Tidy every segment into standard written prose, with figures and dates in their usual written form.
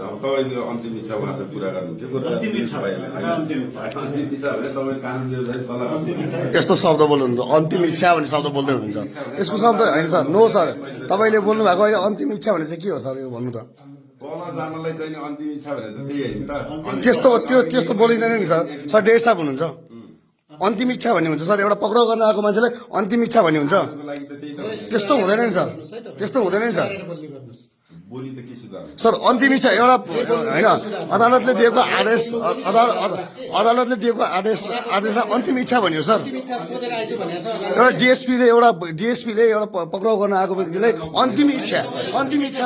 अब तपाईँले अन्तिम इच्छा उहाँसँग कुरा गर्नुहुन्छ अन्तिम इच्छा भने तपाईँ कानुन व्यवसाय सल्लाह त्यस्तो शब्द बोल्नुहुन्छ अन्तिम इच्छा भन्ने शब्द बोल्दै हुनुहुन्छ यसको शब्द होइन सर नो सर तपाईँले बोल्नु भएको अहिले अन्तिम इच्छा भने चाहिँ के हो सर यो भन्नु त तल जानलाई चाहिँ अन्तिम इच्छा भने त त्यही होइन त त्यस्तो बोलिँदैन नि सर सर डेढ साहब हुनुहुन्छ अन्तिम इच्छा भन्ने हुन्छ सर एउटा पक्राउ गर्न आएको मान्छेलाई अन्तिम इच्छा भन्ने हुन्छ लागि त त्यही त त्यस्तो हुँदैन नि सर त्यस्तो हुँदैन नि सर बोली त के सुधार सर अन्तिम इच्छा एउटा होइन अदालतले दिएको आदेश अदालतले दिएको आदेशलाई अन्तिम इच्छा भन्यो सर एउटा डिएसपीले एउटा पक्राउ गर्न आएको व्यक्तिलाई अन्तिम इच्छा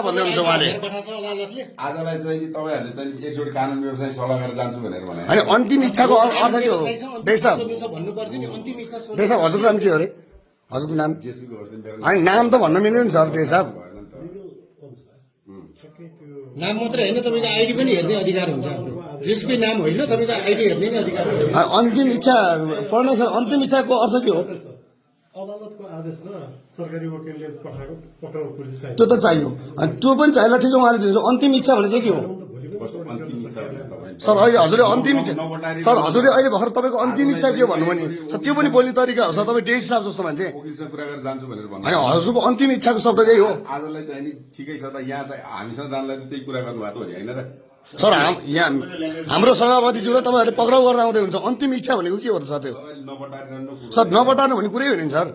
भन्दै हुन्छ उहाँले आजलाई चाहिँ तपाईँहरूले चाहिँ एकचोटि कानुन व्यवसाय सल्लाह गरेर जान्छु भनेर भने होइन अन्तिम इच्छाको अर्थ के हो देशा हजुरको नाम के हो अरे हजुरको नाम होइन नाम त भन्न मिल्यो नि सर देशा नाम मात्रै होइन तपाईँको आइडी पनि हेर्ने अधिकार हुन्छ हाम्रो जसकै नाम होइन तपाईँको आइडी हेर्ने नै अधिकार हुन्छ अन्तिम इच्छा पढ्न सर अन्तिम इच्छाको अर्थ के हो अदालतको आदेशमा सरकारी वकिलले पठाएको पक्राउ पुर्जी चाहिन्छ त्यो त चाहियो अनि त्यो पनि चाहिएला ठिक उहाँले दिन्छ अन्तिम इच्छा भने चाहिँ के हो अन्तिम इच्छा भने तपाईँ सर अहिले हजुरले अन्तिम इच्छा सर हजुरले अहिले भर्खर तपाईँको अन्तिम इच्छा के हो भन्नुभयो नि सर त्यो पनि बोल्ने तरिका हो सर तपाईँ डेज साहब जस्तो मान्छे वकिलसँग कुरा गरेर जान्छु भनेर भन्नु होइन हजुरको अन्तिम इच्छाको शब्द त्यही हो आजलाई चाहिँ नि ठिकै छ त यहाँ त हामीसँग जानलाई त त्यही कुरा गर्नुभएको हो नि होइन र सर यहाँ हाम्रो सभापतिज्यूलाई तपाईँहरूले पक्राउ गरेर आउँदै हुन्छ अन्तिम इच्छा भनेको के हो त सर त्यो तपाईँले नपटाएर सर नपटार्नु भन्ने कुरै होइन नि सर